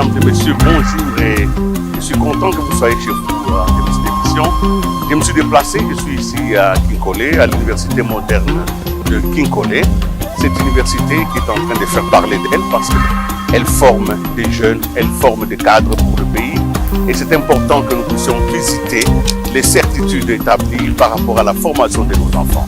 Mesdames et messieurs, bonjour et je suis content que vous soyez chez vous à cette émission. Je me suis déplacé, je suis ici à Kinkole, à l'université moderne de Kinkole. Cette université qui est en train de faire parler d'elle parce qu'elle forme des jeunes, elle forme des cadres pour le pays. Et c'est important que nous puissions visiter les certitudes établies par rapport à la formation de nos enfants.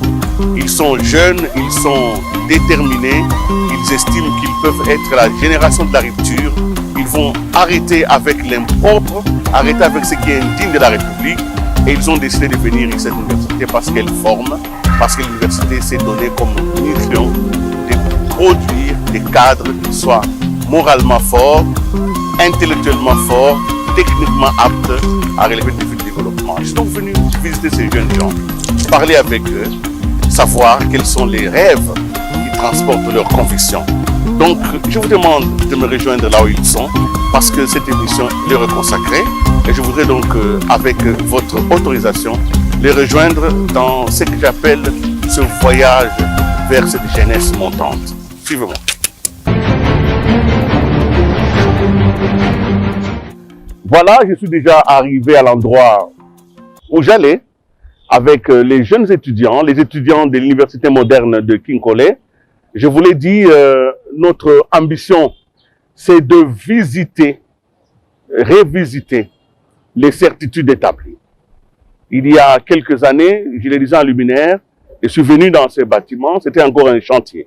Ils sont jeunes, ils sont déterminés, ils estiment qu'ils peuvent être la génération de la rupture. Ils vont arrêter avec l'impropre, arrêter avec ce qui est indigne de la République. Et ils ont décidé de venir à cette université parce qu'elle forme, parce que l'université s'est donnée comme mission de produire des cadres qui soient moralement forts, intellectuellement forts, techniquement aptes à relever le défi du développement. Je suis donc venu visiter ces jeunes gens, parler avec eux, savoir quels sont les rêves qui transportent leurs convictions. Donc, je vous demande de me rejoindre là où ils sont, parce que cette émission leur est consacrée. Et je voudrais donc, avec votre autorisation, les rejoindre dans ce que j'appelle ce voyage vers cette jeunesse montante. Suivez-moi. Voilà, je suis déjà arrivé à l'endroit où j'allais avec les jeunes étudiants, les étudiants de l'université moderne de Kinkole. Je vous l'ai dit, notre ambition, c'est de visiter, revisiter les certitudes établies. Il y a quelques années, je les disais en luminaire, je suis venu dans ce bâtiment, c'était encore un chantier.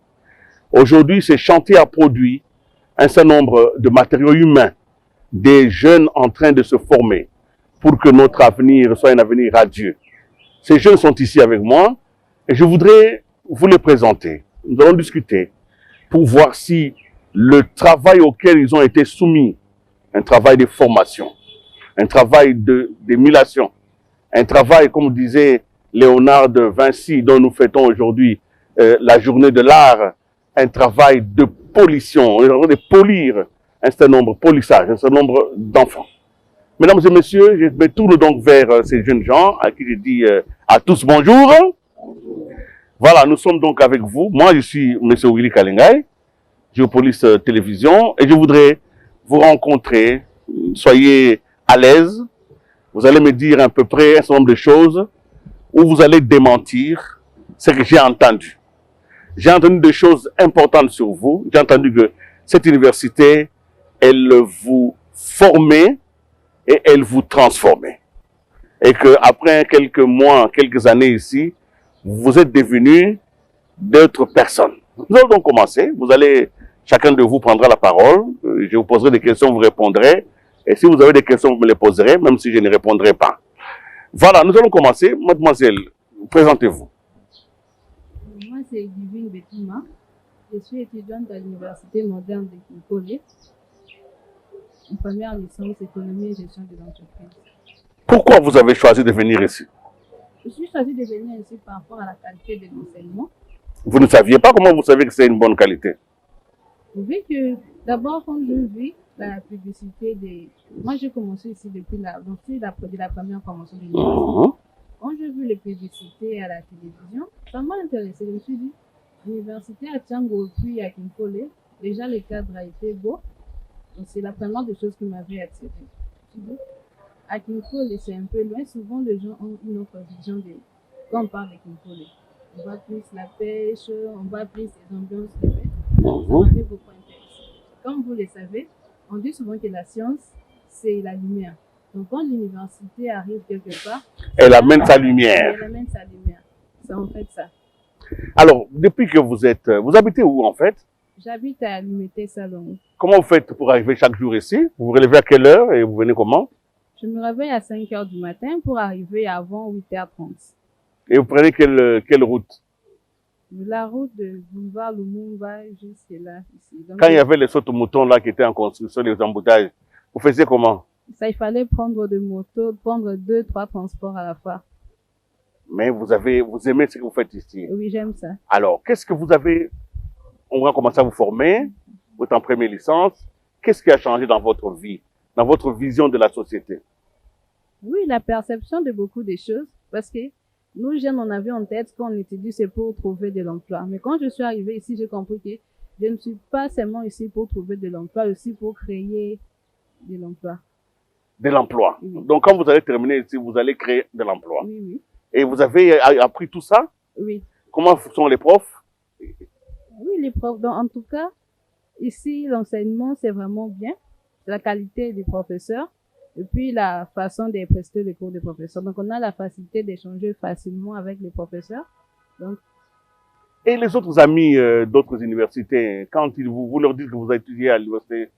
Aujourd'hui, ce chantier a produit un certain nombre de matériaux humains, des jeunes en train de se former pour que notre avenir soit un avenir radieux. Ces jeunes sont ici avec moi et je voudrais vous les présenter. Nous allons discuter pour voir si le travail auquel ils ont été soumis, un travail de formation, un travail d'émulation, un travail, comme disait Léonard de Vinci, dont nous fêtons aujourd'hui la journée de l'art, un travail de pollution, de polir un certain nombre, polissage, un certain nombre d'enfants. Mesdames et messieurs, je me tourne donc vers ces jeunes gens à qui je dis à tous bonjour. Voilà, nous sommes donc avec vous. Moi, je suis M. Willy Kalengay, Géopolis Télévision, et je voudrais vous rencontrer. Soyez à l'aise. Vous allez me dire à peu près un certain nombre de choses où vous allez démentir ce que j'ai entendu. J'ai entendu des choses importantes sur vous. J'ai entendu que cette université, elle vous formait et elle vous transformait. Et qu'après quelques mois, quelques années ici, vous êtes devenus d'autres personnes. Nous allons donc commencer. Vous allez, chacun de vous prendra la parole. Je vous poserai des questions, vous répondrez. Et si vous avez des questions, vous me les poserez, même si je ne répondrai pas. Voilà, nous allons commencer. Mademoiselle, présentez-vous. Moi, c'est Divine Betouma. Je suis étudiante à l'Université moderne de Kinkole. Une première licence économie et gestion de l'entreprise. Pourquoi vous avez choisi de venir ici? Je suis choisie de venir ici par rapport à la qualité de l'enseignement. Vous ne saviez pas? Comment vous savez que c'est une bonne qualité? Vu que, d'abord, quand je vis la publicité des... Moi, j'ai commencé ici depuis la première formation de l'université. Quand j'ai vu les publicités à la télévision, ça m'a intéressé. Je me suis dit, l'université à Tchango puis à Kinkole, déjà le cadre a été beau. Donc, c'est la première des choses qui m'avait attirée. À Kinkole, c'est un peu loin. Souvent, les gens ont une autre vision quand on parle de Kinkole. On voit plus la pêche, on voit plus les ambiances de fête. Ça m'avait beaucoup intéressé. Comme vous le savez, on dit souvent que la science, c'est la lumière. Donc, quand l'université arrive quelque part, elle amène sa lumière. Elle amène sa lumière. C'est en fait ça. Alors, depuis que vous êtes... Vous habitez où, en fait? J'habite à Limité Salon. Comment vous faites pour arriver chaque jour ici? Vous vous relevez à quelle heure et vous venez comment? Je me réveille à 5 h du matin pour arriver avant 8 h 30. Et vous prenez quelle route? La route de boulevard Lumumba jusqu'à là, ici. Donc, quand il y avait les sautes-moutons là qui étaient en construction, les embouteillages, vous faisiez comment? Ça, il fallait prendre des motos, prendre 2, 3 transports à la fois. Mais vous aimez ce que vous faites ici? Oui, j'aime ça. Alors, qu'est-ce que vous avez... On va commencer à vous former, vous êtes en première licence. Qu'est-ce qui a changé dans votre vie, dans votre vision de la société? Oui, la perception de beaucoup de choses, parce que nous, jeunes, on avait en tête qu'on étudie, c'est pour trouver de l'emploi. Mais quand je suis arrivée ici, j'ai compris que je ne suis pas seulement ici pour trouver de l'emploi, aussi pour créer de l'emploi. De l'emploi. Oui. Donc, quand vous allez terminer ici, vous allez créer de l'emploi. Oui, oui. Et vous avez appris tout ça? Oui. Comment sont les profs? Oui, les profs. Donc, en tout cas, ici, l'enseignement, c'est vraiment bien. La qualité des professeurs. Et puis, la façon de prester les cours des professeurs. Donc, on a la facilité d'échanger facilement avec les professeurs. Donc, Et les autres amis d'autres universités, quand vous leur dites que vous étudiez à l'université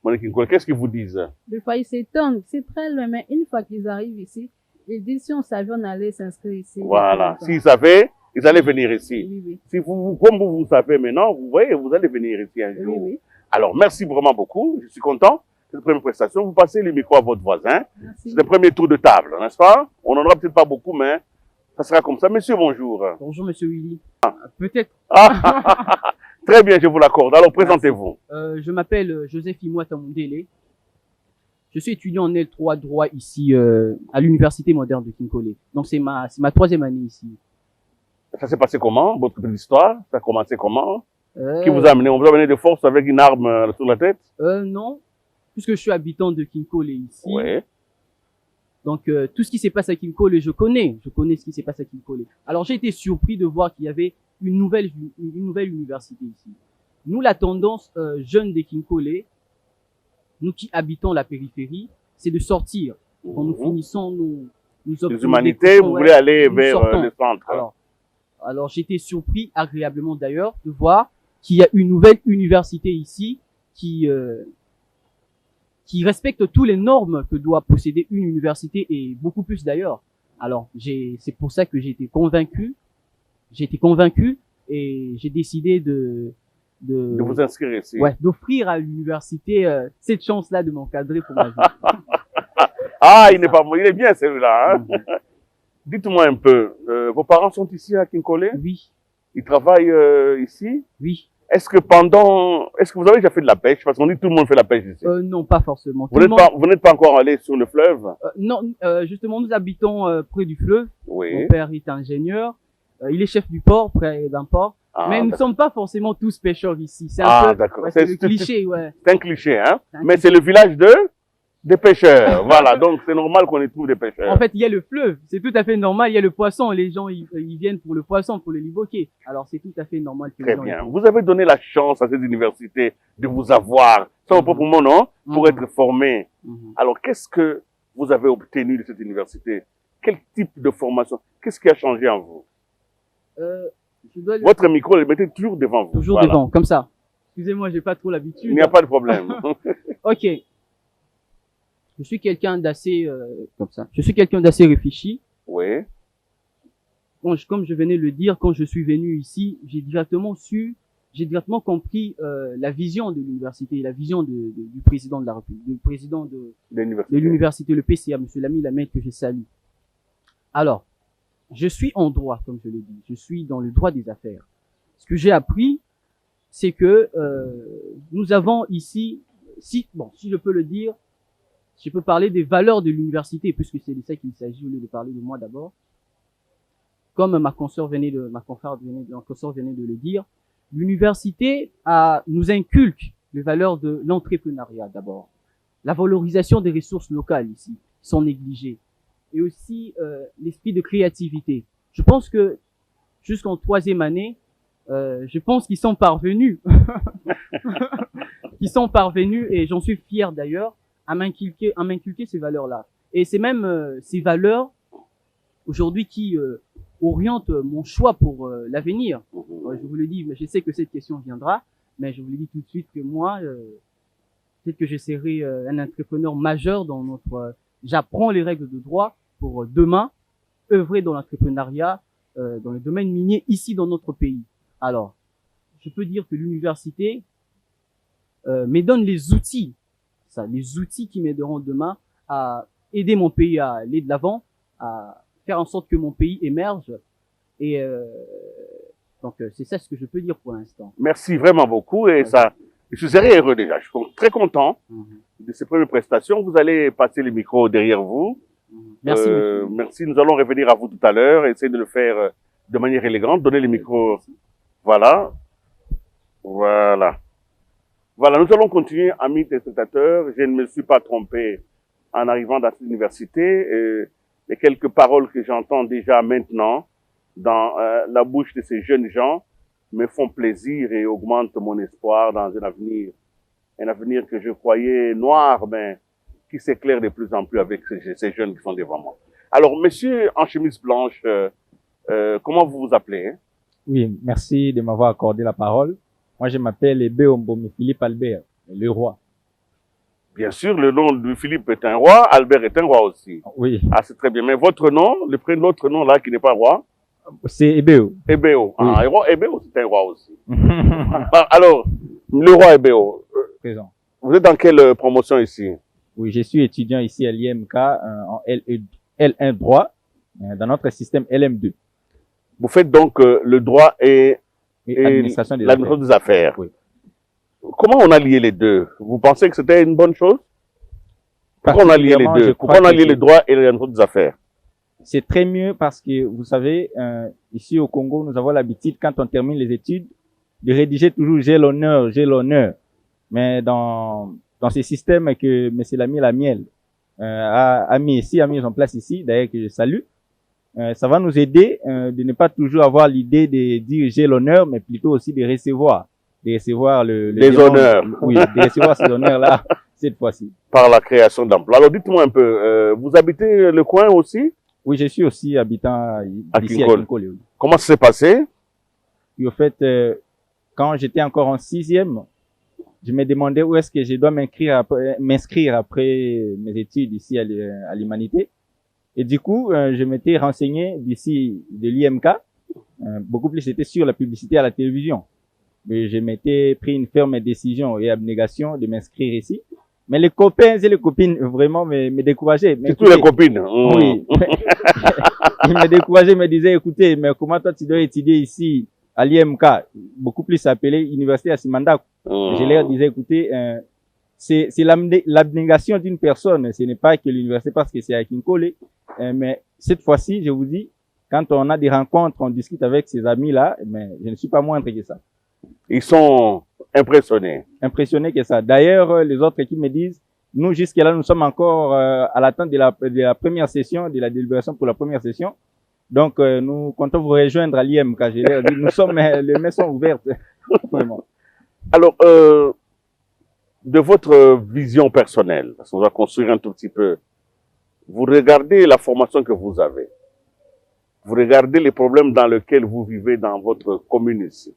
Monique Nkola, qu'est-ce qu'ils vous disent? des fois, ils s'étonnent. C'est très loin, mais une fois qu'ils arrivent ici, ils disent si on savait, on allait s'inscrire ici. Voilà. S'ils savaient, ils allaient venir ici. Oui, oui. Si comme vous savez maintenant, vous voyez, vous allez venir ici un jour. Oui, oui. Alors, merci vraiment beaucoup. Je suis content. Cette première prestation. Vous passez le micro à votre voisin. Merci. C'est le premier tour de table, n'est-ce pas? On n'en aura peut-être pas beaucoup, mais ça sera comme ça. Monsieur, bonjour. Bonjour, monsieur Willy. Peut-être. Ah, très bien, je vous l'accorde. Alors, présentez-vous. Je m'appelle Joseph Imouata Mundele. Je suis étudiant en L3 droit ici à l'Université moderne de Kinkole. Donc, c'est ma 3e année ici. Ça s'est passé comment, votre petite histoire? Ça a commencé comment? Euh, Qui vous a amené? On vous a amené de force avec une arme sur la tête? Non, puisque je suis habitant de Kinkole ici. Oui. Donc, tout ce qui s'est passé à Kinkole, je connais ce qui s'est passé à Kinkole. Alors, j'ai été surpris de voir qu'il y avait une nouvelle université ici. Nous, la tendance jeune de Kinkole, nous qui habitons la périphérie, c'est de sortir. Quand nous finissons nos Les humanités, vous voulez aller vers le centre. Alors j'étais surpris, agréablement d'ailleurs, de voir qu'il y a une nouvelle université ici qui respecte toutes les normes que doit posséder une université et beaucoup plus d'ailleurs. Alors c'est pour ça que j'ai été convaincu et j'ai décidé de vous inscrire ici. Ouais, d'offrir à l'université cette chance-là de m'encadrer pour ma vie. Ah, il est bien celui-là. Hein? Dites-moi un peu, vos parents sont ici à Kinkole? Oui, Ils travaillent ici? oui. Est-ce que vous avez déjà fait de la pêche? Parce qu'on dit que tout le monde fait la pêche ici. Non, pas forcément. Vous n'êtes pas encore allé sur le fleuve? Non, justement, nous habitons près du fleuve. Oui. Mon père est ingénieur. Il est chef du port, près d'un port. Ah, mais nous ne sommes pas forcément tous pêcheurs ici. C'est un peu, ouais, c'est le cliché, ouais. C'est un cliché, hein. Mais c'est le village des pêcheurs. Voilà. Donc, c'est normal qu'on y trouve des pêcheurs. En fait, il y a le fleuve. C'est tout à fait normal. Il y a le poisson. Les gens, ils viennent pour le poisson, pour le liboquer. Alors, c'est tout à fait normal que Très les gens bien. Vous avez donné la chance à cette université de vous avoir, sans propre mon nom, pour être formé. Alors, qu'est-ce que vous avez obtenu de cette université? Quel type de formation? Qu'est-ce qui a changé en vous? Votre micro, le mettez toujours devant vous. Toujours devant, comme ça. Excusez-moi, j'ai pas trop l'habitude. Il n'y a pas de problème. Ok. Je suis quelqu'un d'assez comme ça. Je suis quelqu'un d'assez réfléchi. Oui. Bon, comme je venais de le dire, quand je suis venu ici, j'ai directement compris la vision de l'université, la vision du président de la République, du président de l'université, le PCA, monsieur Lamy Lamel, que je salue. Alors, je suis en droit, comme je l'ai dit. Je suis dans le droit des affaires. Ce que j'ai appris, c'est que nous avons ici, si je peux le dire, je peux parler des valeurs de l'université, puisque c'est de ça qu'il s'agit au lieu de parler de moi d'abord. Comme ma confrère venait de le dire, l'université nous inculque les valeurs de l'entrepreneuriat d'abord. La valorisation des ressources locales ici sont négligées. Et aussi l'esprit de créativité. Je pense que jusqu'en 3e année, je pense qu'ils sont parvenus. Ils sont parvenus, et j'en suis fier d'ailleurs, à m'inculquer ces valeurs-là. Et c'est même ces valeurs aujourd'hui qui orientent mon choix pour l'avenir. Je vous le dis, mais je sais que cette question viendra, mais je vous le dis tout de suite que moi, peut-être que je serai un entrepreneur majeur dans j'apprends les règles de droit pour demain œuvrer dans l'entrepreneuriat, dans le domaine minier ici dans notre pays. Alors, je peux dire que l'université me donne les outils qui m'aideront demain à aider mon pays à aller de l'avant, à faire en sorte que mon pays émerge. Et donc, c'est ça ce que je peux dire pour l'instant. Merci vraiment beaucoup. Et ça, je suis très heureux déjà. Je suis très content de ces premières prestations. Vous allez passer le micro derrière vous. Merci. Merci. Nous allons revenir à vous tout à l'heure. Essayez de le faire de manière élégante. Donnez le micro. Voilà. Voilà. Voilà, nous allons continuer, amis téléspectateurs. Je ne me suis pas trompé en arrivant dans cette université. Les quelques paroles que j'entends déjà maintenant dans la bouche de ces jeunes gens me font plaisir et augmentent mon espoir dans un avenir que je croyais noir, mais qui s'éclaire de plus en plus avec ces jeunes qui sont devant moi. Alors, monsieur en chemise blanche, comment vous vous appelez, hein? Oui, merci de m'avoir accordé la parole. Moi, je m'appelle Ebeombomi Philippe Albert, le roi. Bien sûr, le nom de Philippe est un roi, Albert est un roi aussi. Oui. Ah, c'est très bien. Mais votre nom, l'autre nom là qui n'est pas roi? C'est Ebeo. Ebeo. Oui. Ah, Ebeo, c'est un roi aussi. Alors, le roi Ebeo, Présent. vous êtes dans quelle promotion ici? Oui, je suis étudiant ici à l'IMK en L1 droit, dans notre système LM2. Vous faites donc le droit et L'administration des affaires. Oui. Comment on a lié les deux? Vous pensez que c'était une bonne chose? Pourquoi on a lié les deux? Pourquoi on a lié le droit et l'administration des affaires? C'est très mieux parce que, vous savez, ici au Congo, nous avons l'habitude, quand on termine les études, de rédiger toujours « j'ai l'honneur, j'ai l'honneur ». Mais dans ces systèmes que M. Lamy Lamiel a mis en place ici, d'ailleurs que je salue, ça va nous aider de ne pas toujours avoir l'idée de dire « j'ai l'honneur », mais plutôt aussi de recevoir les honneurs. Oui, de recevoir ces honneurs-là cette fois-ci. Par la création d'emplois. Alors dites-moi un peu, vous habitez le coin aussi? Oui, je suis aussi habitant ici à Kinkole. Comment ça s'est passé? Et au fait, quand j'étais encore en 6e, je me demandais où est-ce que je dois m'inscrire après mes études ici à l'humanité. Et du coup, je m'étais renseigné d'ici de l'IMK, beaucoup plus c'était sur la publicité à la télévision. Mais je m'étais pris une ferme décision et abnégation de m'inscrire ici. Mais les copains et les copines vraiment me décourageaient. Surtout les copines. Oui. Ils me décourageaient, me disaient, écoutez, mais comment toi tu dois étudier ici à l'IMK, beaucoup plus appelé Université Asimanda. Je leur disais, écoutez, c'est l'abnégation d'une personne. Ce n'est pas que l'université parce que c'est à Kinkole. Mais cette fois-ci, je vous dis, quand on a des rencontres, on discute avec ces amis-là, mais je ne suis pas moindre que ça. Ils sont impressionnés. Impressionnés que ça. D'ailleurs, les autres qui me disent, nous, jusqu'à là, nous sommes encore à l'attente de la première session, de la délibération pour la première session. Donc, nous comptons vous rejoindre à l'IM, car je leur dis, nous sommes, les mains sont ouvertes. Vraiment. Alors, de votre vision personnelle, parce qu'on va construire un tout petit peu, vous regardez la formation que vous avez. Vous regardez les problèmes dans lesquels vous vivez dans votre commune ici.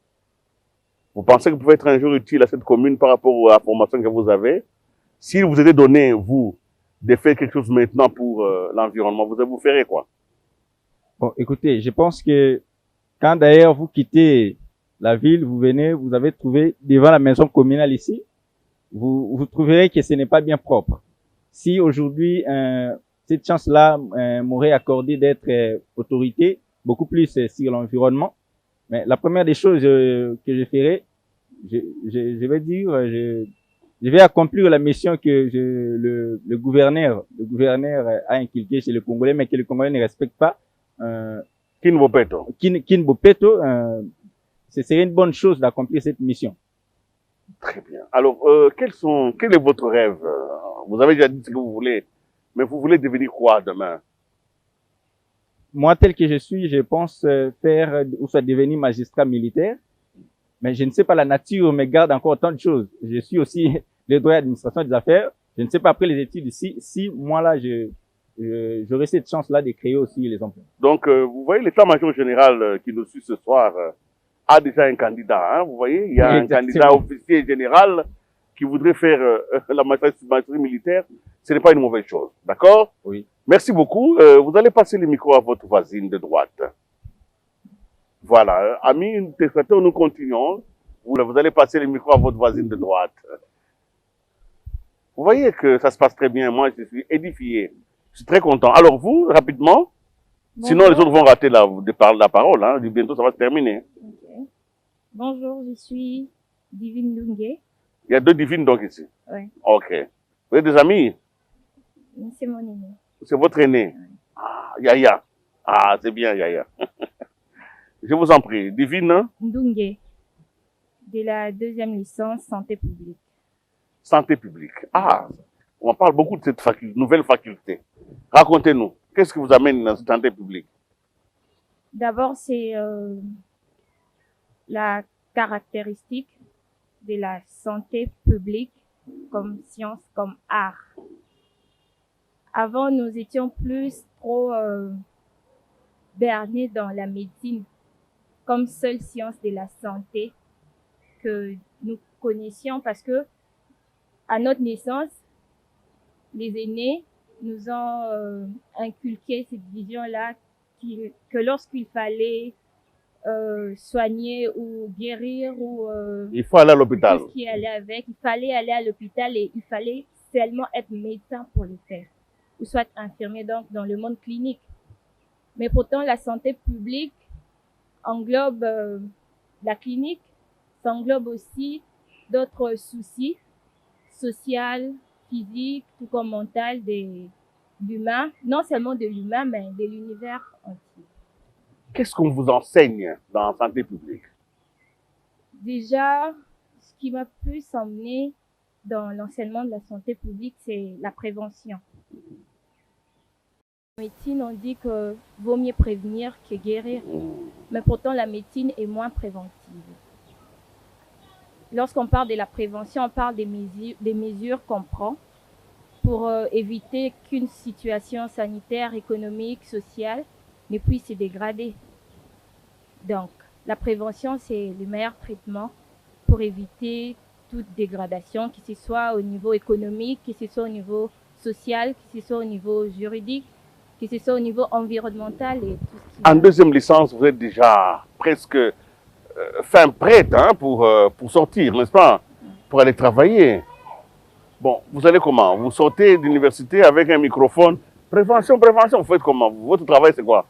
Vous pensez que vous pouvez être un jour utile à cette commune par rapport à la formation que vous avez? Si vous était donné, vous, de faire quelque chose maintenant pour l'environnement, vous ferez quoi? Bon, écoutez, je pense que quand d'ailleurs vous quittez la ville, vous venez, vous avez trouvé devant la maison communale ici, vous trouverez que ce n'est pas bien propre. Si aujourd'hui, cette chance-là m'aurait accordé d'être autorité, beaucoup plus sur l'environnement, mais la première des choses que je ferai, je vais dire, je vais accomplir la mission que le gouverneur a inculquée chez le Congolais, mais que le Congolais ne respecte pas. Kinbopeto. Kinbopeto, ce serait une bonne chose d'accomplir cette mission. Très bien. Alors, quel est votre rêve? Vous avez déjà dit ce que vous voulez, mais vous voulez devenir quoi demain? Moi, tel que je suis, je pense faire ou soit devenir magistrat militaire. Mais je ne sais pas, la nature me garde encore tant de choses. Je suis aussi le droit d'administration des affaires. Je ne sais pas après les études ici, si moi là, j'aurai cette chance-là de créer aussi les emplois. Donc, vous voyez, l'état-major général qui nous suit ce soir a déjà un candidat. Hein, vous voyez, il y a un candidat officier général qui voudrait faire la magistrature militaire. Ce n'est pas une mauvaise chose. D'accord? Oui. Merci beaucoup. Vous allez passer le micro à votre voisine de droite. Voilà. Amis téléspectateurs, nous continuons. Vous allez passer le micro à votre voisine de droite. Vous voyez que ça se passe très bien. Moi, je suis édifié. Je suis très content. Alors vous, rapidement, bonjour. Sinon les autres vont rater la parole. Hein. Bientôt, ça va se terminer. Okay. Bonjour, je suis Divine Ndunge. Il y a deux divines donc ici? Oui. Ok. Vous êtes des amis? C'est mon aîné. C'est votre aîné? Oui. Ah, Yaya. Ah, c'est bien, Yaya. Je vous en prie. Divine? Ndunge, de la 2e licence santé publique. santé publique. Ah, on parle beaucoup de cette nouvelle faculté. Racontez-nous, qu'est-ce qui vous amène dans cette santé publique? D'abord, c'est la caractéristique de la santé publique comme science, comme art. Avant, nous étions plus trop bernés dans la médecine comme seule science de la santé que nous connaissions parce que à notre naissance, les aînés nous ont inculqué cette vision-là que lorsqu'il fallait soigner ou guérir ou il faut aller à l'hôpital. tout ce qui allait avec, il fallait aller à l'hôpital et il fallait seulement être médecin pour le faire, ou soit infirmier donc dans le monde clinique. Mais pourtant, la santé publique englobe la clinique, ça englobe aussi d'autres soucis sociaux, physiques, tout comme mental de l'humain, non seulement de l'humain, mais de l'univers entier. Qu'est-ce qu'on vous enseigne dans la santé publique? Déjà, ce qui m'a plus emmené dans l'enseignement de la santé publique, c'est la prévention. En médecine, on dit que vaut mieux prévenir que guérir, mais pourtant la médecine est moins préventive. Lorsqu'on parle de la prévention, on parle des mesures qu'on prend pour éviter qu'une situation sanitaire, économique, sociale ne puisse se dégrader. Donc, la prévention, c'est le meilleur traitement pour éviter toute dégradation, que ce soit au niveau économique, que ce soit au niveau social, que ce soit au niveau juridique, que ce soit au niveau environnemental et tout ce qui... En deuxième licence, vous êtes déjà presque fin prête hein, pour sortir, n'est-ce pas? Pour aller travailler. Bon, vous allez comment? Vous sortez d'université avec un microphone. Prévention, prévention, vous faites comment? Votre travail, c'est quoi?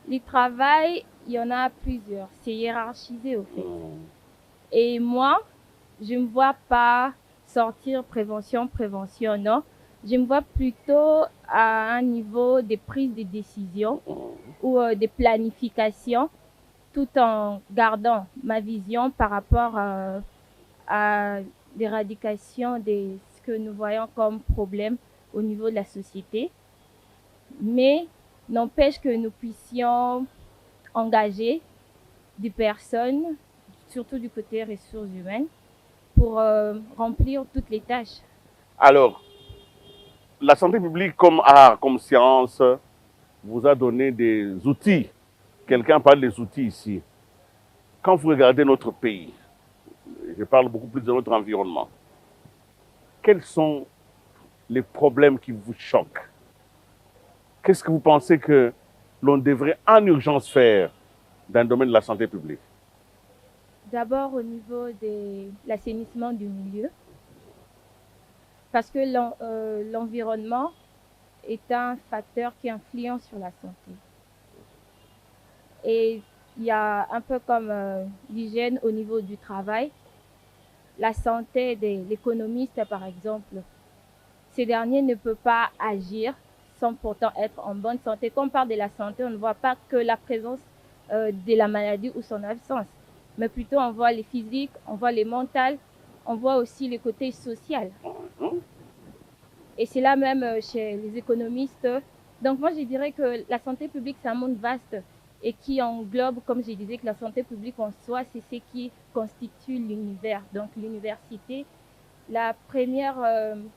Les travails, il y en a plusieurs. C'est hiérarchisé, au fait. Et moi, je ne me vois pas sortir prévention, prévention, non. Je me vois plutôt à un niveau de prise de décision ou de planification, tout en gardant ma vision par rapport à l'éradication de ce que nous voyons comme problème au niveau de la société. Mais n'empêche que nous puissions engager des personnes, surtout du côté ressources humaines, pour remplir toutes les tâches. Alors, la santé publique comme art, comme science, vous a donné des outils. Quelqu'un parle des outils ici. Quand vous regardez notre pays, je parle beaucoup plus de notre environnement, quels sont les problèmes qui vous choquent? Qu'est-ce que vous pensez que l'on devrait en urgence faire dans le domaine de la santé publique? D'abord au niveau de l'assainissement du milieu, parce que l'environnement est un facteur qui influence sur la santé. Et il y a un peu comme l'hygiène au niveau du travail, la santé de l'économiste par exemple. Ces derniers ne peuvent pas agir sans pourtant être en bonne santé. Quand on parle de la santé, on ne voit pas que la présence de la maladie ou son absence, mais plutôt on voit les physiques, on voit les mentales, on voit aussi le côté social. Et c'est là même chez les économistes. Donc moi je dirais que la santé publique c'est un monde vaste et qui englobe, comme je disais, que la santé publique en soi c'est ce qui constitue l'univers. Donc l'université, la première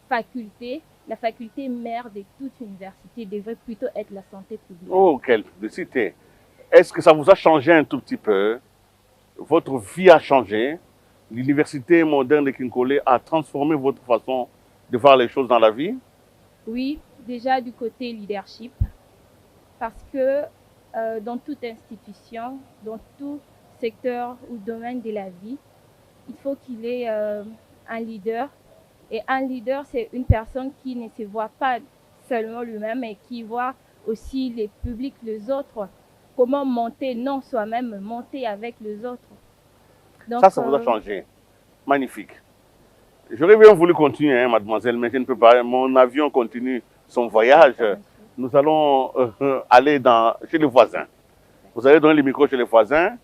faculté, la faculté mère de toute université devrait plutôt être la santé publique. Oh, quelle publicité! Est-ce que ça vous a changé un tout petit peu? Votre vie a changé? L'université moderne de Kinkole a transformé votre façon de voir les choses dans la vie? Oui, déjà du côté leadership, parce que dans toute institution, dans tout secteur ou domaine de la vie, il faut qu'il y ait un leader. Et un leader, c'est une personne qui ne se voit pas seulement lui-même, mais qui voit aussi les publics, les autres. Comment monter, non soi-même, monter avec les autres. Donc, ça vous a changé. Magnifique. J'aurais bien voulu continuer, hein, mademoiselle, mais je ne peux pas. Mon avion continue son voyage. Nous allons aller chez les voisins. Vous allez donner le micro chez les voisins.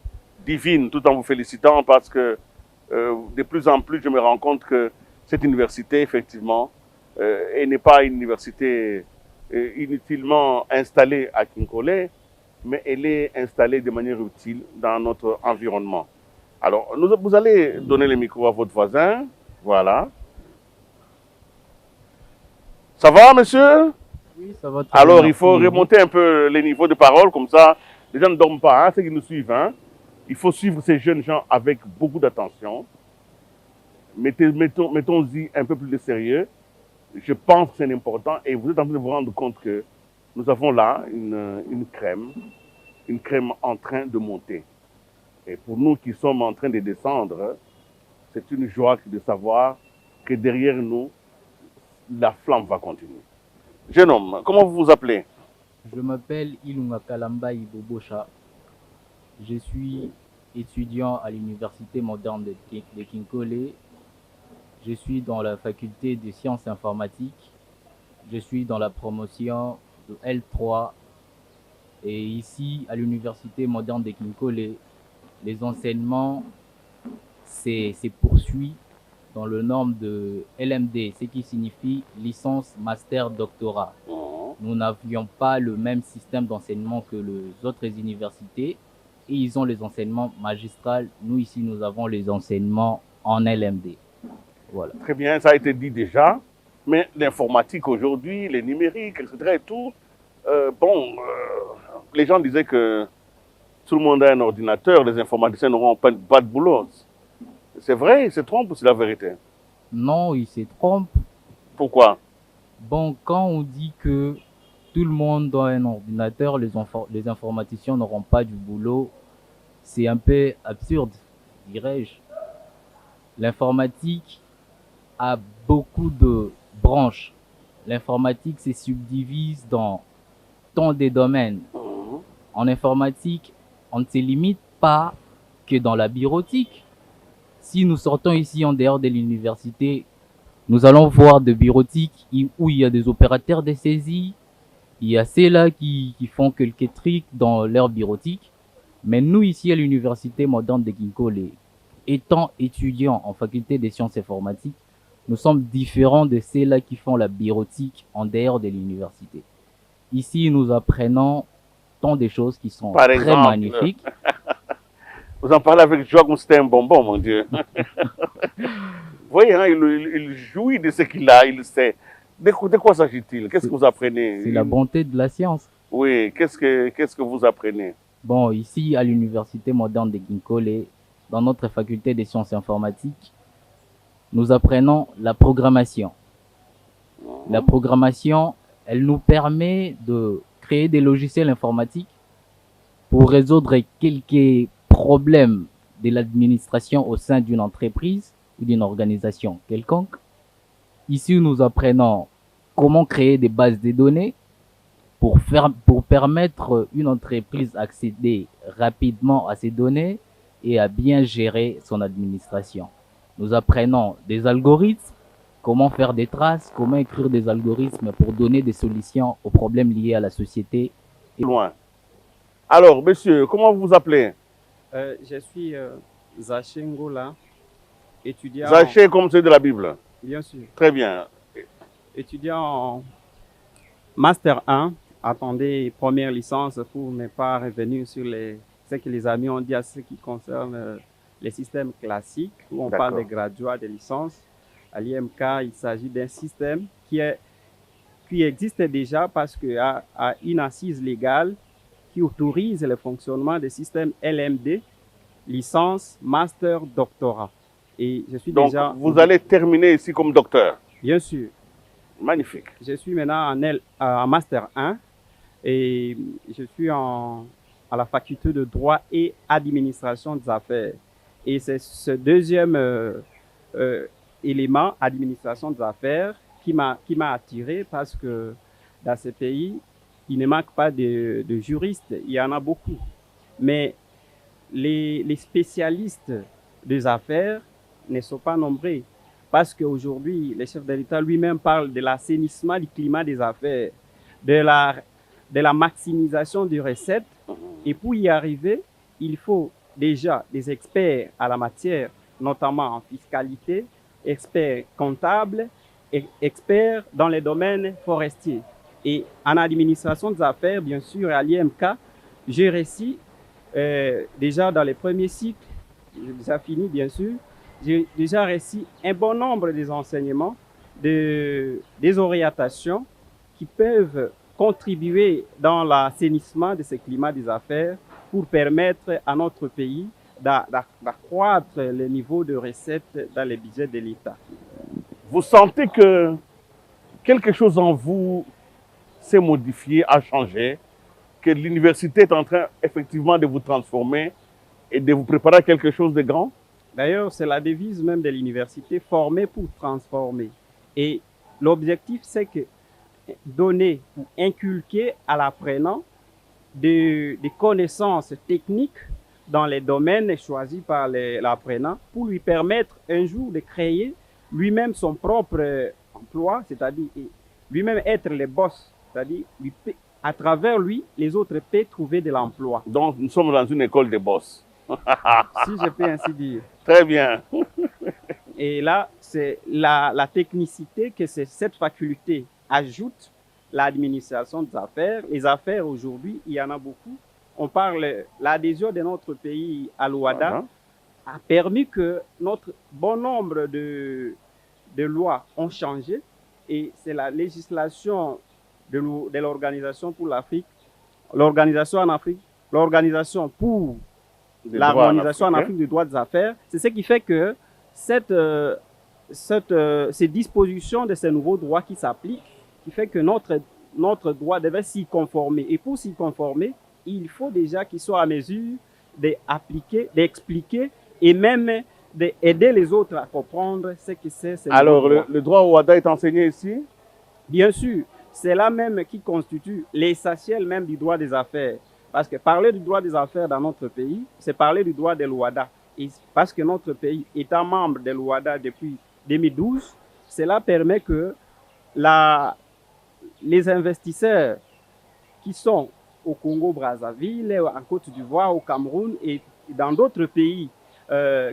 Divine, tout en vous félicitant parce que de plus en plus, je me rends compte que cette université, effectivement, elle n'est pas une université inutilement installée à Kinkole, mais elle est installée de manière utile dans notre environnement. Alors, vous allez donner le micro à votre voisin. Voilà. Ça va, monsieur? Oui, ça va très Alors, bien. il faut remonter un peu les niveaux de parole, comme ça, les gens ne dorment pas, hein, ceux qui nous suivent. Hein. Il faut suivre ces jeunes gens avec beaucoup d'attention. Mettons-y un peu plus de sérieux. Je pense que c'est important et vous êtes en train de vous rendre compte que nous avons là une crème en train de monter. Et pour nous qui sommes en train de descendre, c'est une joie de savoir que derrière nous, la flamme va continuer. Jeune homme, comment vous vous appelez? Je m'appelle Ilunga Kalamba Ibobosha. Je suis étudiant à l'Université moderne de Kinkole. Je suis dans la faculté de sciences informatiques. Je suis dans la promotion de L3. Et ici, à l'Université moderne de Kinkole, les enseignements se poursuivent dans le norme de LMD, ce qui signifie licence, master, doctorat. Nous n'avions pas le même système d'enseignement que les autres universités et ils ont les enseignements magistraux. Nous, ici, nous avons les enseignements en LMD. Voilà. Très bien, ça a été dit déjà. Mais l'informatique aujourd'hui, les numériques, etc. et tout, les gens disaient que tout le monde a un ordinateur, les informaticiens n'auront pas de boulot. C'est vrai, ils se trompent ou c'est la vérité? Non, ils se trompent. Pourquoi? Bon, quand on dit que tout le monde a un ordinateur, les informaticiens n'auront pas du boulot, c'est un peu absurde, dirais-je. L'informatique a beaucoup de branches. L'informatique se subdivise dans tant de domaines. En informatique, on ne se limite pas que dans la bureautique. Si nous sortons ici en dehors de l'université, nous allons voir des bureautiques où il y a des opérateurs de saisie, il y a ceux-là qui font quelques trucs dans leur bureautique. Mais nous, ici à l'Université moderne de Kinkole, étant étudiants en faculté des sciences informatiques, nous sommes différents de ceux-là qui font la bureautique en dehors de l'université. Ici, nous apprenons tant de choses qui sont très magnifiques. Vous en parlez avec joie comme c'était un bonbon, mon Dieu. Vous voyez, hein, il jouit de ce qu'il a, il sait. De quoi s'agit-il? Qu'est-ce que vous apprenez? C'est la bonté de la science. Oui, qu'est-ce que vous apprenez? Bon, ici, à l'Université moderne de Kinkole, dans notre faculté des sciences informatiques, nous apprenons la programmation. La programmation, elle nous permet de créer des logiciels informatiques pour résoudre quelques problèmes de l'administration au sein d'une entreprise ou d'une organisation quelconque. Ici, nous apprenons comment créer des bases de données pour permettre une entreprise d'accéder rapidement à ces données et à bien gérer son administration. Nous apprenons des algorithmes, comment faire des traces, comment écrire des algorithmes pour donner des solutions aux problèmes liés à la société. Loin. Alors, monsieur, comment vous vous appelez? Je suis Zaché Ngola, étudiant... Zaché comme c'est de la Bible? Bien sûr. Très bien. Étudiant en Master 1, attendez première licence pour ne pas revenir sur ce que les amis ont dit à ce qui concerne les systèmes classiques, où on parle de graduats, de licences. À l'IMK, il s'agit d'un système qui existe déjà parce qu'il y a une assise légale qui autorise le fonctionnement des systèmes LMD, licence, master, doctorat. Et je suis donc, déjà... vous allez terminer ici comme docteur? Bien sûr. Magnifique. Je suis maintenant en Master 1 et je suis à la faculté de droit et administration des affaires. Et c'est ce deuxième élément, administration des affaires, qui m'a attiré parce que dans ce pays, il ne manque pas de juristes, il y en a beaucoup. Mais les spécialistes des affaires ne sont pas nombreux. Parce qu'aujourd'hui, le chef de l'État lui-même parle de l'assainissement du climat des affaires, de la maximisation des recettes. Et pour y arriver, il faut déjà des experts à la matière notamment en fiscalité, expert comptable et expert dans les domaines forestiers. Et en administration des affaires, bien sûr, à l'IMK, j'ai réussi déjà dans les premiers cycles, j'ai déjà fini bien sûr, j'ai déjà réussi un bon nombre des enseignements, des orientations qui peuvent contribuer dans l'assainissement de ce climat des affaires pour permettre à notre pays d'accroître le niveau de recettes dans les budgets de l'État. Vous sentez que quelque chose en vous s'est modifié, a changé, que l'université est en train effectivement de vous transformer et de vous préparer à quelque chose de grand? D'ailleurs, c'est la devise même de l'université, former pour transformer. Et l'objectif, c'est que donner ou inculquer à l'apprenant des connaissances techniques dans les domaines choisis par l'apprenant pour lui permettre un jour de créer lui-même son propre emploi, c'est-à-dire lui-même être le boss, c'est-à-dire à travers lui, les autres peuvent trouver de l'emploi. Donc, nous sommes dans une école de boss. Si je peux ainsi dire. Très bien. Et là, c'est la technicité que cette faculté ajoute l'administration des affaires. Les affaires aujourd'hui, il y en a beaucoup. On parle, l'adhésion de notre pays à l'OHADA a permis que notre bon nombre de lois ont changé. Et c'est la législation de l'Organisation pour l'Afrique, l'Organisation en Afrique, l'Organisation pour l'harmonisation en Afrique des droits des affaires. C'est ce qui fait que ces dispositions de ces nouveaux droits qui s'appliquent, qui fait que notre droit devait s'y conformer. Et pour s'y conformer, il faut déjà qu'ils soient à mesure d'appliquer, d'expliquer et même d'aider les autres à comprendre ce que c'est. Alors, le droit au OHADA est enseigné ici? Bien sûr, c'est là même qui constitue l'essentiel même du droit des affaires. Parce que parler du droit des affaires dans notre pays, c'est parler du droit de l'OHADA. Et parce que notre pays, étant membre de l'OHADA depuis 2012, cela permet que les investisseurs qui sont au Congo-Brazzaville, en Côte d'Ivoire, au Cameroun et dans d'autres pays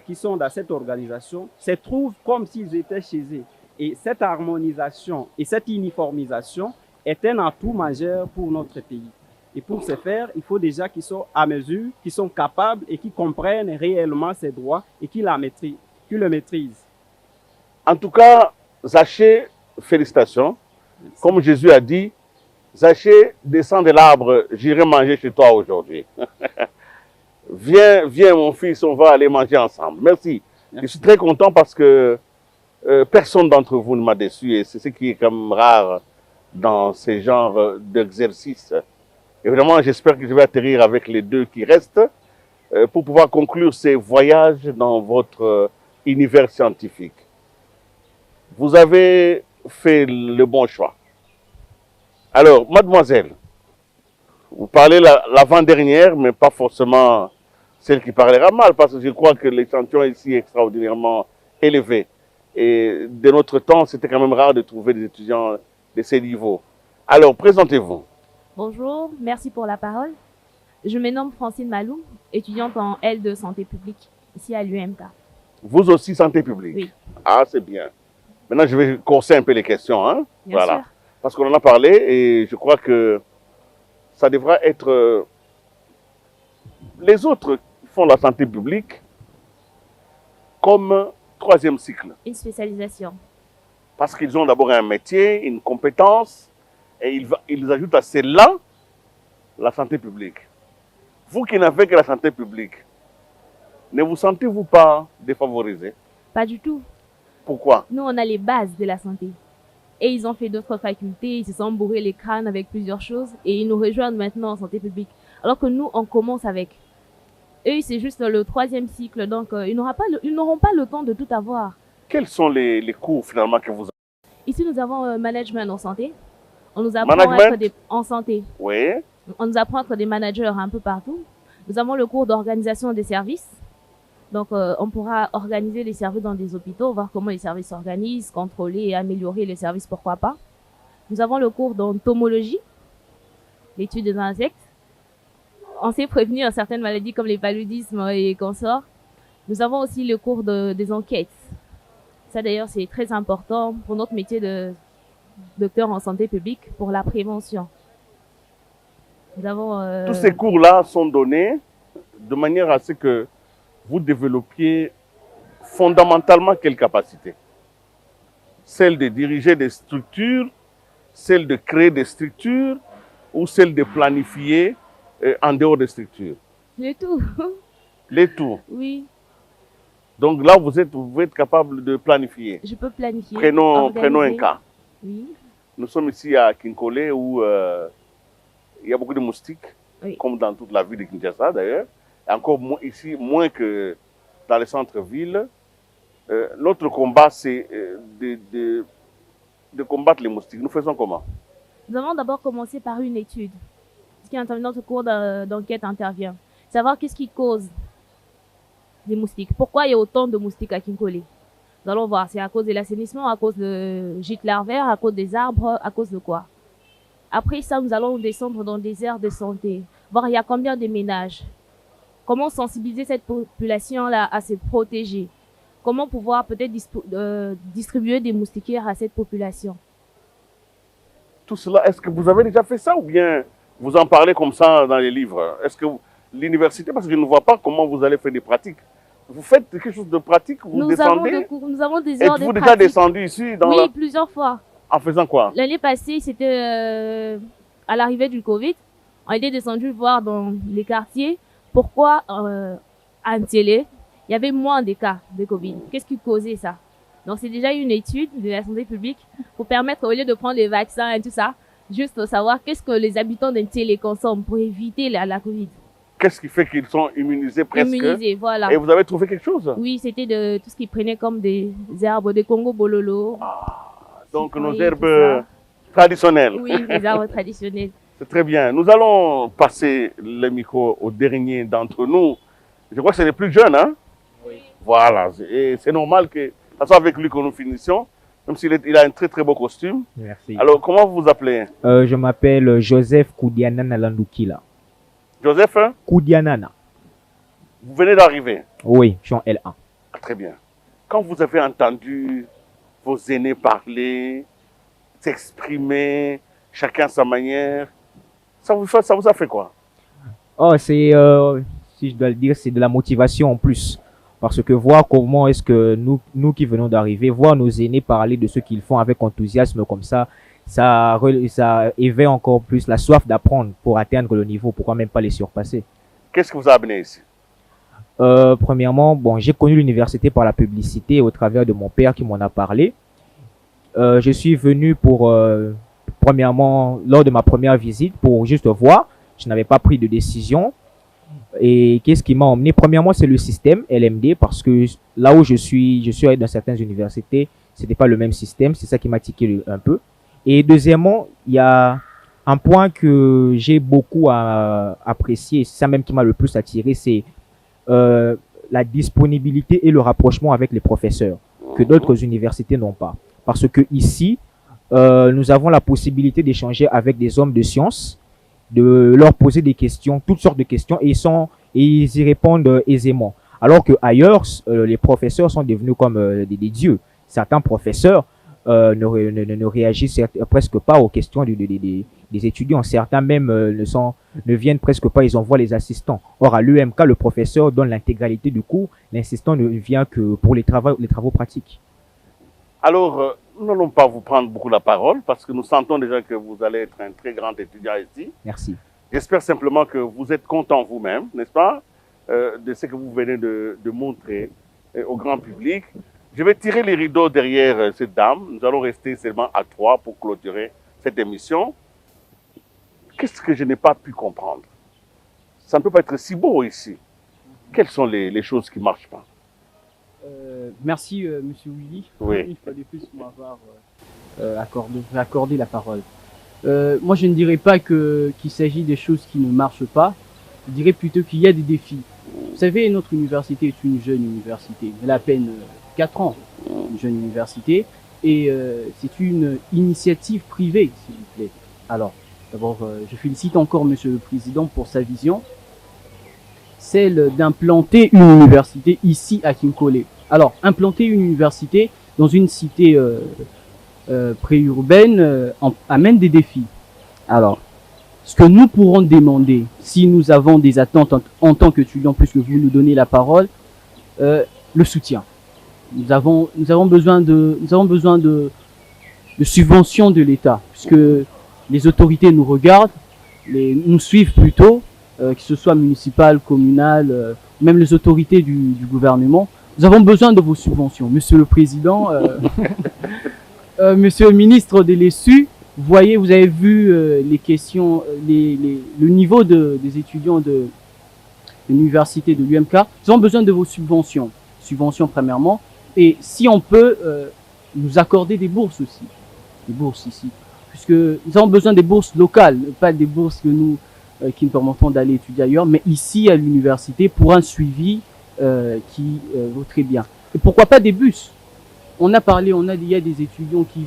qui sont dans cette organisation se trouvent comme s'ils étaient chez eux. Et cette harmonisation et cette uniformisation est un atout majeur pour notre pays. Et pour ce faire, il faut déjà qu'ils soient à mesure, qu'ils sont capables et qu'ils comprennent réellement ces droits et qu'ils le maîtrisent. En tout cas, Zaché, félicitations. Comme Jésus a dit, Zaché, descends de l'arbre, j'irai manger chez toi aujourd'hui. Viens mon fils, on va aller manger ensemble. Merci. Je suis très content parce que personne d'entre vous ne m'a déçu et c'est ce qui est comme rare dans ces genres d'exercices. Évidemment, j'espère que je vais atterrir avec les deux qui restent pour pouvoir conclure ces voyages dans votre univers scientifique. Vous avez fait le bon choix. Alors, mademoiselle, vous parlez l'avant-dernière, mais pas forcément celle qui parlera mal, parce que je crois que l'échantillon ici est extraordinairement élevé. Et de notre temps, c'était quand même rare de trouver des étudiants de ces niveaux. Alors, présentez-vous. Bonjour, merci pour la parole. Je me nomme Francine Malou, étudiante en L de santé publique, ici à l'UMK. Vous aussi, santé publique? Oui. Ah, c'est bien. Maintenant, je vais corser un peu les questions. Hein? Bien sûr. Parce qu'on en a parlé et je crois que ça devra être... Les autres font la santé publique comme troisième cycle. Une spécialisation. Parce qu'ils ont d'abord un métier, une compétence, et ils ajoutent à cela la santé publique. Vous qui n'avez que la santé publique, ne vous sentez-vous pas défavorisé? Pas du tout. Pourquoi? Nous, on a les bases de la santé. Et ils ont fait d'autres facultés, ils se sont bourrés les crânes avec plusieurs choses, et ils nous rejoignent maintenant en santé publique. Alors que nous, on commence avec. Eux, c'est juste le troisième cycle, donc ils n'auront pas le temps de tout avoir. Quels sont les cours finalement que vous avez? Ici, nous avons management en santé. On nous apprend à être en santé. Oui. On nous apprend à être des managers un peu partout. Nous avons le cours d'organisation des services. Donc, on pourra organiser les services dans des hôpitaux, voir comment les services s'organisent, contrôler et améliorer les services, pourquoi pas. Nous avons le cours d'entomologie, l'étude des insectes. On sait prévenir certaines maladies comme les paludismes et consorts. Nous avons aussi le cours des enquêtes. Ça d'ailleurs, c'est très important pour notre métier de docteur en santé publique, pour la prévention. Nous avons, Tous ces cours-là sont donnés de manière à ce que vous développiez fondamentalement quelle capacité? Celle de diriger des structures, celle de créer des structures ou celle de planifier en dehors des structures? le tout. Les tout. Oui, Donc là, vous êtes capable de planifier. je peux planifier. Prenons un organiser. cas. Oui, Nous sommes ici à Kinkole où il y a beaucoup de moustiques, Oui. comme dans toute la ville de Kinshasa d'ailleurs. Et encore ici, moins que dans les centres-villes. Notre combat, c'est de combattre les moustiques. Nous faisons comment? nous avons d'abord commencé par une étude. Ce qui intervient dans notre cours d'enquête intervient. Savoir qu'est-ce qui cause les moustiques. Pourquoi il y a autant de moustiques à Kinkole? Nous allons voir, c'est à cause de l'assainissement, à cause de gîtes larvaires, à cause des arbres, à cause de quoi? Après ça, nous allons descendre dans des aires de santé, voir il y a combien de ménages. Comment sensibiliser cette population-là à se protéger? Comment pouvoir peut-être distribuer des moustiquaires à cette population? Tout cela, est-ce que vous avez déjà fait ça ou bien vous en parlez comme ça dans les livres? Est-ce que l'université, parce que je ne vois pas comment vous allez faire des pratiques. Vous faites quelque chose de pratique, vous descendez? Nous avons des heures de Êtes-vous déjà pratique. descendu ici dans Oui, plusieurs fois. en faisant quoi? L'année passée, c'était à l'arrivée du Covid. On était descendu voir dans les quartiers pourquoi à Ntiélé, il y avait moins de cas de Covid. Qu'est-ce qui causait ça? Donc, c'est déjà une étude de la santé publique pour permettre, au lieu de prendre les vaccins et tout ça, juste savoir qu'est-ce que les habitants d'Ntiélé consomment pour éviter la Covid. Qu'est-ce qui fait qu'ils sont immunisés presque? Immunisés, voilà. Et vous avez trouvé quelque chose? Oui, c'était de tout ce qu'ils prenaient comme des herbes, des Congo bololo. Donc nos citrouilles, tout herbes ça. traditionnelles. Oui, les arbres traditionnels. C'est très bien. Nous allons passer le micro au dernier d'entre nous. Je crois que c'est le plus jeune, hein? Oui. Voilà. Et c'est normal que ça soit avec lui que nous finissions, même s'il a un très très beau costume. Merci. Alors, comment vous vous appelez? Je m'appelle Joseph Koudianana Landoukila. Joseph, hein? Koudianana. Vous venez d'arriver. Oui, je suis en L1. Ah, très bien. Quand vous avez entendu vos aînés parler, s'exprimer, chacun à sa manière, ça vous a fait quoi? Oh, c'est, si je dois le dire, c'est de la motivation en plus. Parce que voir comment est-ce que nous qui venons d'arriver, voir nos aînés parler de ce qu'ils font avec enthousiasme comme ça éveille encore plus la soif d'apprendre pour atteindre le niveau. Pourquoi même pas les surpasser? Qu'est-ce qui vous a amené ici? Premièrement, bon, j'ai connu l'université par la publicité au travers de mon père qui m'en a parlé. Je suis venu premièrement, lors de ma première visite, pour juste voir. Je n'avais pas pris de décision. Et qu'est-ce qui m'a emmené? Premièrement, c'est le système LMD, parce que là où je suis allé dans certaines universités, c'était pas le même système. C'est ça qui m'a tiqué un peu. Et deuxièmement, il y a un point que j'ai beaucoup apprécié, c'est ça même qui m'a le plus attiré, c'est la disponibilité et le rapprochement avec les professeurs que d'autres universités n'ont pas. Parce que ici, nous avons la possibilité d'échanger avec des hommes de science, de leur poser des questions, toutes sortes de questions, et ils y répondent aisément. Alors que ailleurs, les professeurs sont devenus comme des dieux. Certains professeurs ne réagissent presque pas aux questions des étudiants. Certains même ne viennent presque pas, ils envoient les assistants. Or, à l'UMK, le professeur donne l'intégralité du cours, l'assistant ne vient que pour les travaux pratiques. Alors, nous n'allons pas vous prendre beaucoup la parole parce que nous sentons déjà que vous allez être un très grand étudiant ici. Merci. J'espère simplement que vous êtes content vous-même, n'est-ce pas, de ce que vous venez de montrer au grand public. Je vais tirer les rideaux derrière cette dame. Nous allons rester seulement à 3 pour clôturer cette émission. Qu'est-ce que je n'ai pas pu comprendre? Ça ne peut pas être si beau ici. Quelles sont les choses qui ne marchent pas? Merci, Monsieur Willy. Oui. Une fois de plus pour m'avoir accordé la parole. Moi, je ne dirais pas qu'il s'agit des choses qui ne marchent pas. Je dirais plutôt qu'il y a des défis. Vous savez, notre université est une jeune université. Elle a à peine 4 ans, une jeune université. Et c'est une initiative privée, s'il vous plaît. Alors, d'abord, je félicite encore Monsieur le Président pour sa vision. celle d'implanter une université ici à Kinkole. Alors, implanter une université dans une cité préurbaine amène des défis. Alors, ce que nous pourrons demander, si nous avons des attentes en tant qu'étudiants, puisque vous nous donnez la parole, le soutien. Nous avons besoin de subventions de l'État, puisque les autorités nous regardent, nous suivent plutôt, que ce soit municipal, communal, même les autorités du gouvernement. Nous avons besoin de vos subventions. Monsieur le Président, Monsieur le ministre de l'ESU, vous avez vu les questions, le niveau des étudiants de l'université de l'UMK. Nous avons besoin de vos subventions. Subventions premièrement. Et si on peut nous accorder des bourses aussi. Des bourses ici. Puisque nous avons besoin des bourses locales, pas des bourses que nous qui nous permettront d'aller étudier ailleurs, mais ici à l'université pour un suivi qui vaut très bien. Et pourquoi pas des bus? On a parlé, il y a des étudiants qui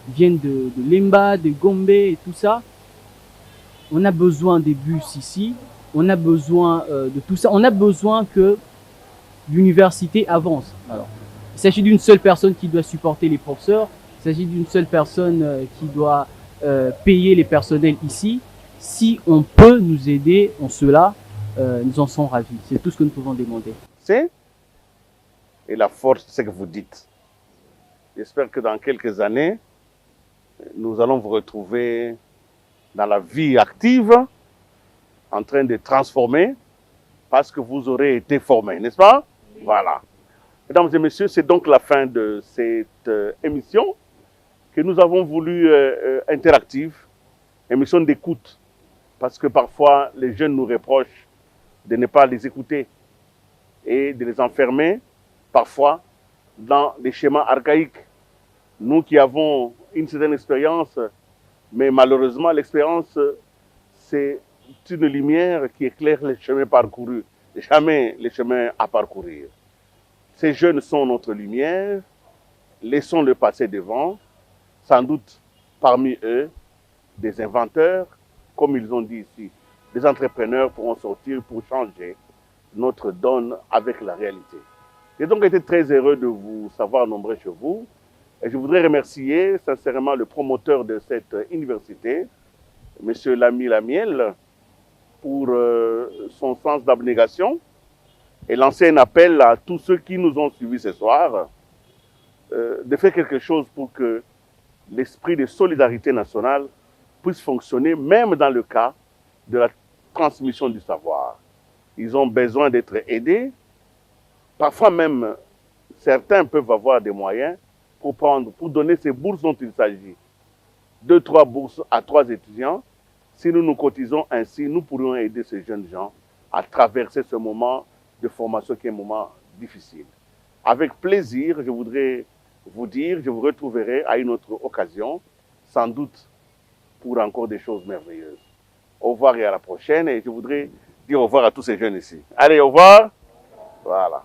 viennent de Lemba, de Gombe et tout ça. On a besoin des bus ici, on a besoin de tout ça, on a besoin que l'université avance. Alors, il s'agit d'une seule personne qui doit supporter les professeurs, il s'agit d'une seule personne qui doit payer les personnels ici. Si on peut nous aider en cela, nous en sommes ravis. C'est tout ce que nous pouvons demander. Et la force, c'est ce que vous dites. J'espère que dans quelques années, nous allons vous retrouver dans la vie active, en train de transformer, parce que vous aurez été formés, n'est-ce pas? Voilà. Mesdames et messieurs, c'est donc la fin de cette émission que nous avons voulu interactive, émission d'écoute, parce que parfois les jeunes nous reprochent de ne pas les écouter et de les enfermer parfois dans des schémas archaïques. Nous qui avons une certaine expérience, mais malheureusement l'expérience c'est une lumière qui éclaire les chemins parcourus, jamais les chemins à parcourir. Ces jeunes sont notre lumière, laissons-le passer devant, sans doute parmi eux des inventeurs, comme ils ont dit ici, des entrepreneurs pourront sortir pour changer notre donne avec la réalité. J'ai donc été très heureux de vous savoir nombreux chez vous. Et je voudrais remercier sincèrement le promoteur de cette université, M. Lamy Lamiel, pour son sens d'abnégation et lancer un appel à tous ceux qui nous ont suivis ce soir de faire quelque chose pour que l'esprit de solidarité nationale puisse fonctionner même dans le cas de la transmission du savoir. Ils ont besoin d'être aidés. Parfois même, certains peuvent avoir des moyens pour donner ces bourses dont il s'agit. 2-3 bourses à 3 étudiants. Si nous nous cotisons ainsi, nous pourrions aider ces jeunes gens à traverser ce moment de formation qui est un moment difficile. Avec plaisir, je voudrais vous dire, je vous retrouverai à une autre occasion, sans doute pour encore des choses merveilleuses. Au revoir et à la prochaine. Et je voudrais dire au revoir à tous ces jeunes ici. Allez, au revoir. Voilà.